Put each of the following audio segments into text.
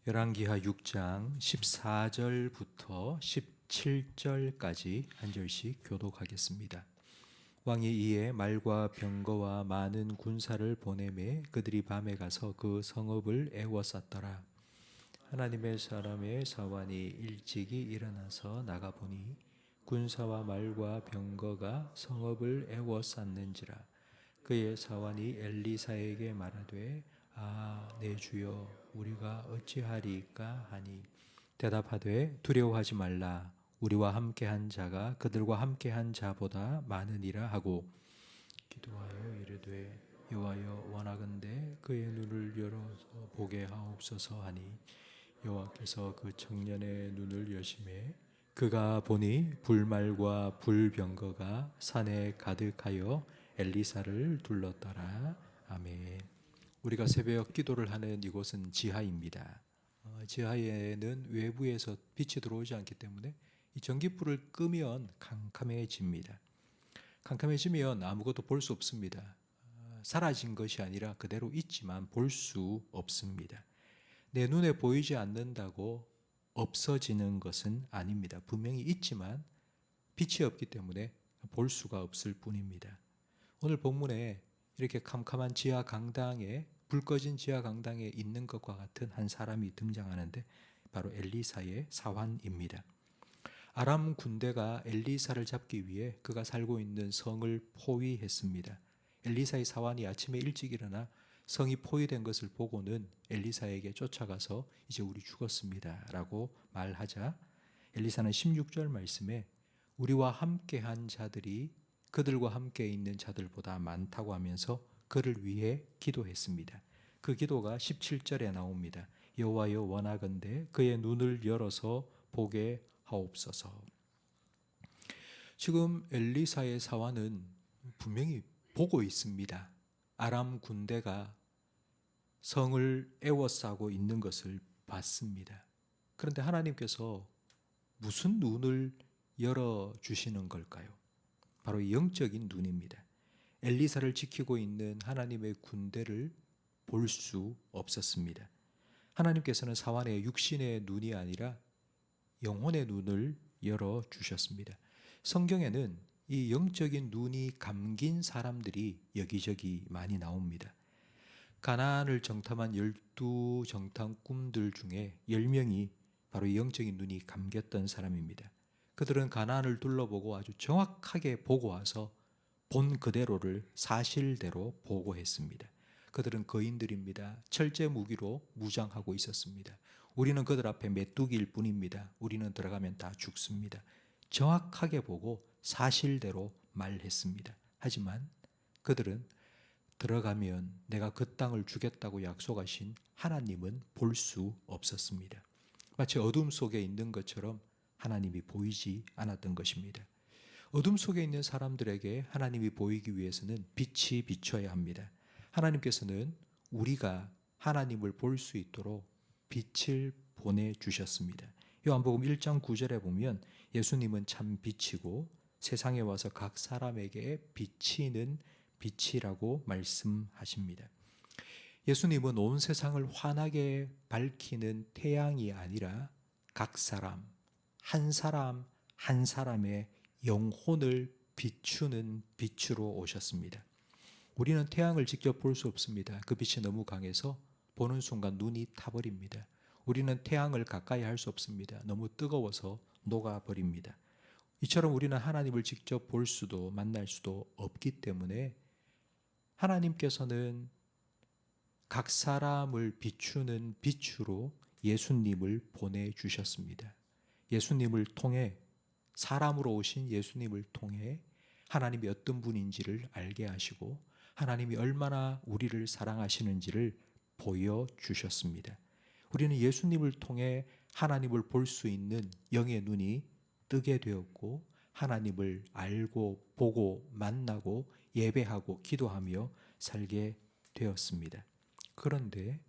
열왕기하 6장 14절부터 17절까지 한 절씩 교독하겠습니다. 왕이 이에 말과 병거와 많은 군사를 보내매 그들이 밤에 가서 그 성읍을 에워쌌더라. 하나님의 사람의 사환이 일찍이 일어나서 나가보니 군사와 말과 병거가 성읍을 에워쌌는지라. 그의 사환이 엘리사에게 말하되 내 주여 우리가 어찌하리까 하니 대답하되 두려워하지 말라. 우리와 함께한 자가 그들과 함께한 자보다 많으니라 하고 기도하여 이르되 여호와여 원하건대 그의 눈을 열어서 보게 하옵소서 하니 여호와께서 그 청년의 눈을 여심해 그가 보니 불말과 불병거가 산에 가득하여 엘리사를 둘렀더라. 아멘. 우리가 새벽 기도를 하는 이곳은 지하입니다. 지하에는 외부에서 빛이 들어오지 않기 때문에 이 전기불을 끄면 캄캄해집니다. 캄캄해지면 아무것도 볼 수 없습니다. 사라진 것이 아니라 그대로 있지만 볼 수 없습니다. 내 눈에 보이지 않는다고 없어지는 것은 아닙니다. 분명히 있지만 빛이 없기 때문에 볼 수가 없을 뿐입니다. 오늘 본문에 이렇게 캄캄한 지하 강당에 불 꺼진 지하 강당에 있는 것과 같은 한 사람이 등장하는데 바로 엘리사의 사환입니다. 아람 군대가 엘리사를 잡기 위해 그가 살고 있는 성을 포위했습니다. 엘리사의 사환이 아침에 일찍 일어나 성이 포위된 것을 보고는 엘리사에게 쫓아가서 이제 우리 죽었습니다 라고 말하자 엘리사는 16절 말씀에 우리와 함께한 자들이 그들과 함께 있는 자들보다 많다고 하면서 그를 위해 기도했습니다. 그 기도가 17절에 나옵니다. 여호와여 원하건대 그의 눈을 열어서 보게 하옵소서. 지금 엘리사의 사환은 분명히 보고 있습니다. 아람 군대가 성을 에워싸고 있는 것을 봤습니다. 그런데 하나님께서 무슨 눈을 열어주시는 걸까요? 바로 영적인 눈입니다. 엘리사를 지키고 있는 하나님의 군대를 볼 수 없었습니다. 하나님께서는 사환의 육신의 눈이 아니라 영혼의 눈을 열어주셨습니다. 성경에는 이 영적인 눈이 감긴 사람들이 여기저기 많이 나옵니다. 가나안을 정탐한 12 정탐 꿈들 중에 10명이 바로 영적인 눈이 감겼던 사람입니다. 그들은 가나안을 둘러보고 아주 정확하게 보고 와서 본 그대로를 사실대로 보고했습니다. 그들은 거인들입니다. 철제 무기로 무장하고 있었습니다. 우리는 그들 앞에 메뚜기일 뿐입니다. 우리는 들어가면 다 죽습니다. 정확하게 보고 사실대로 말했습니다. 하지만 그들은 들어가면 내가 그 땅을 주겠다고 약속하신 하나님은 볼 수 없었습니다. 마치 어둠 속에 있는 것처럼 하나님이 보이지 않았던 것입니다. 어둠 속에 있는 사람들에게 하나님이 보이기 위해서는 빛이 비춰야 합니다. 하나님께서는 우리가 하나님을 볼 수 있도록 빛을 보내주셨습니다. 요한복음 1장 9절에 보면 예수님은 참 빛이고 세상에 와서 각 사람에게 비치는 빛이라고 말씀하십니다. 예수님은 온 세상을 환하게 밝히는 태양이 아니라 각 사람, 한 사람, 한 사람의 영혼을 비추는 빛으로 오셨습니다. 우리는 태양을 직접 볼 수 없습니다. 그 빛이 너무 강해서 보는 순간 눈이 타버립니다. 우리는 태양을 가까이 할 수 없습니다. 너무 뜨거워서 녹아버립니다. 이처럼 우리는 하나님을 직접 볼 수도 만날 수도 없기 때문에 하나님께서는 각 사람을 비추는 빛으로 예수님을 보내주셨습니다. 예수님을 통해 사람으로 오신 예수님을 통해 하나님이 어떤 분인지를 알게 하시고 하나님이 얼마나 우리를 사랑하시는지를 보여주셨습니다. 우리는 예수님을 통해 하나님을 볼 수 있는 영의 눈이 뜨게 되었고 하나님을 알고 보고 만나고 예배하고 기도하며 살게 되었습니다. 그런데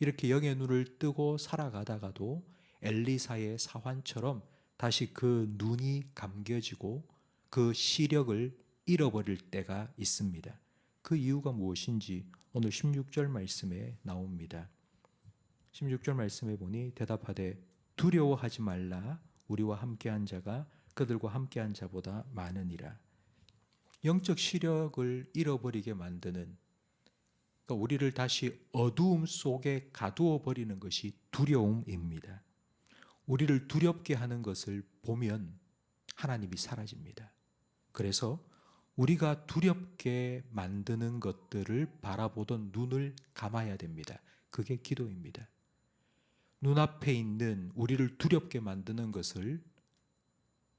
이렇게 영의 눈을 뜨고 살아가다가도 엘리사의 사환처럼 다시 그 눈이 감겨지고 그 시력을 잃어버릴 때가 있습니다. 그 이유가 무엇인지 오늘 16절 말씀에 나옵니다. 16절 말씀해 보니 대답하되 두려워하지 말라. 우리와 함께한 자가 그들과 함께한 자보다 많으니라. 영적 시력을 잃어버리게 만드는, 그러니까 우리를 다시 어두움 속에 가두어 버리는 것이 두려움입니다. 우리를 두렵게 하는 것을 보면 하나님이 사라집니다. 그래서 우리가 두렵게 만드는 것들을 바라보던 눈을 감아야 됩니다. 그게 기도입니다. 눈앞에 있는 우리를 두렵게 만드는 것을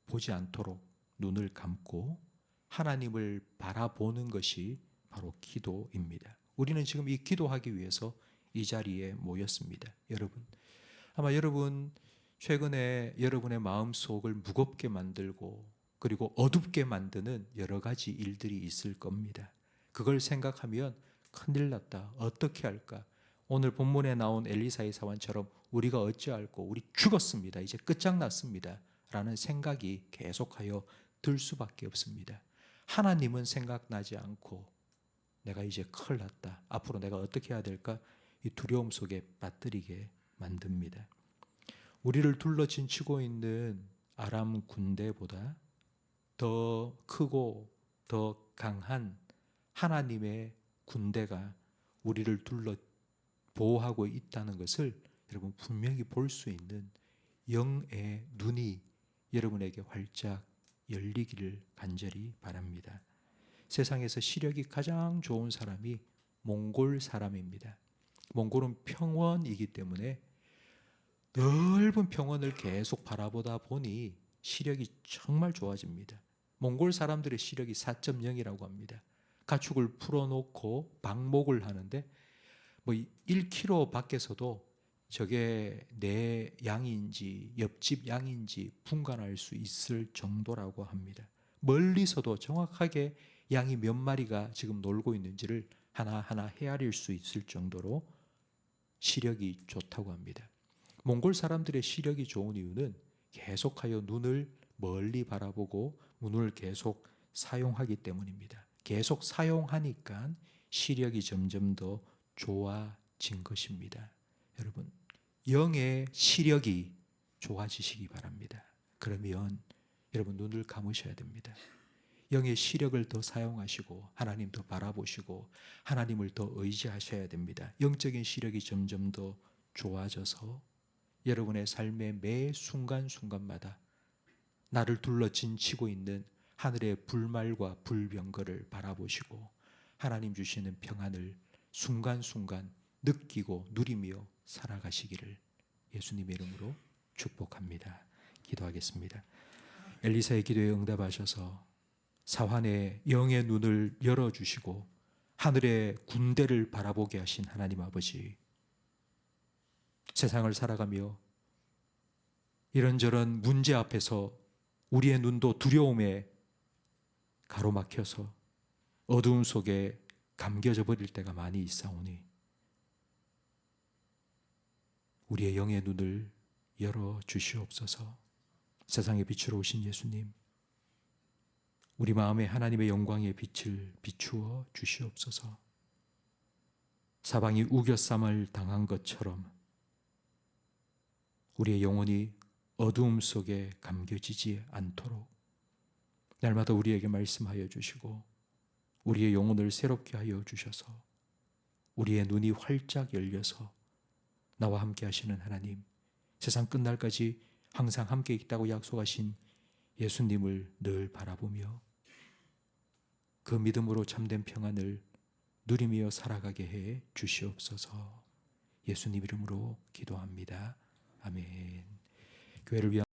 보지 않도록 눈을 감고 하나님을 바라보는 것이 바로 기도입니다. 우리는 지금 이 기도하기 위해서 이 자리에 모였습니다. 여러분, 아마 여러분 최근에 여러분의 마음속을 무겁게 만들고 그리고 어둡게 만드는 여러 가지 일들이 있을 겁니다. 그걸 생각하면 큰일 났다. 어떻게 할까? 오늘 본문에 나온 엘리사의 사환처럼 우리가 어찌할꼬? 우리 죽었습니다. 이제 끝장났습니다. 라는 생각이 계속하여 들 수밖에 없습니다. 하나님은 생각나지 않고 내가 이제 큰일 났다. 앞으로 내가 어떻게 해야 될까? 이 두려움 속에 빠뜨리게 만듭니다. 우리를 둘러 진치고 있는 아람 군대보다 더 크고 더 강한 하나님의 군대가 우리를 둘러 보호하고 있다는 것을 여러분 분명히 볼 수 있는 영의 눈이 여러분에게 활짝 열리기를 간절히 바랍니다. 세상에서 시력이 가장 좋은 사람이 몽골 사람입니다. 몽골은 평원이기 때문에 넓은 평원을 계속 바라보다 보니 시력이 정말 좋아집니다. 몽골 사람들의 시력이 4.0이라고 합니다. 가축을 풀어놓고 방목을 하는데 뭐 1km 밖에서도 저게 내 양인지 옆집 양인지 분간할 수 있을 정도라고 합니다. 멀리서도 정확하게 양이 몇 마리가 지금 놀고 있는지를 하나하나 헤아릴 수 있을 정도로 시력이 좋다고 합니다. 몽골 사람들의 시력이 좋은 이유는 계속하여 눈을 멀리 바라보고 눈을 계속 사용하기 때문입니다. 계속 사용하니까 시력이 점점 더 좋아진 것입니다. 여러분, 영의 시력이 좋아지시기 바랍니다. 그러면 여러분 눈을 감으셔야 됩니다. 영의 시력을 더 사용하시고 하나님 더 바라보시고 하나님을 더 의지하셔야 됩니다. 영적인 시력이 점점 더 좋아져서 여러분의 삶의 매 순간순간마다 나를 둘러 진치고 있는 하늘의 불말과 불병거를 바라보시고 하나님 주시는 평안을 순간순간 느끼고 누리며 살아가시기를 예수님의 이름으로 축복합니다. 기도하겠습니다. 엘리사의 기도에 응답하셔서 사환의 영의 눈을 열어주시고 하늘의 군대를 바라보게 하신 하나님 아버지, 세상을 살아가며 이런저런 문제 앞에서 우리의 눈도 두려움에 가로막혀서 어두움 속에 감겨져 버릴 때가 많이 있사오니 우리의 영의 눈을 열어주시옵소서. 세상의 빛으로 오신 예수님, 우리 마음에 하나님의 영광의 빛을 비추어 주시옵소서. 사방이 우겨쌈을 당한 것처럼 우리의 영혼이 어두움 속에 감겨지지 않도록 날마다 우리에게 말씀하여 주시고 우리의 영혼을 새롭게 하여 주셔서 우리의 눈이 활짝 열려서 나와 함께 하시는 하나님, 세상 끝날까지 항상 함께 있다고 약속하신 예수님을 늘 바라보며 그 믿음으로 참된 평안을 누리며 살아가게 해 주시옵소서. 예수님 이름으로 기도합니다. 아멘. 교회를 위한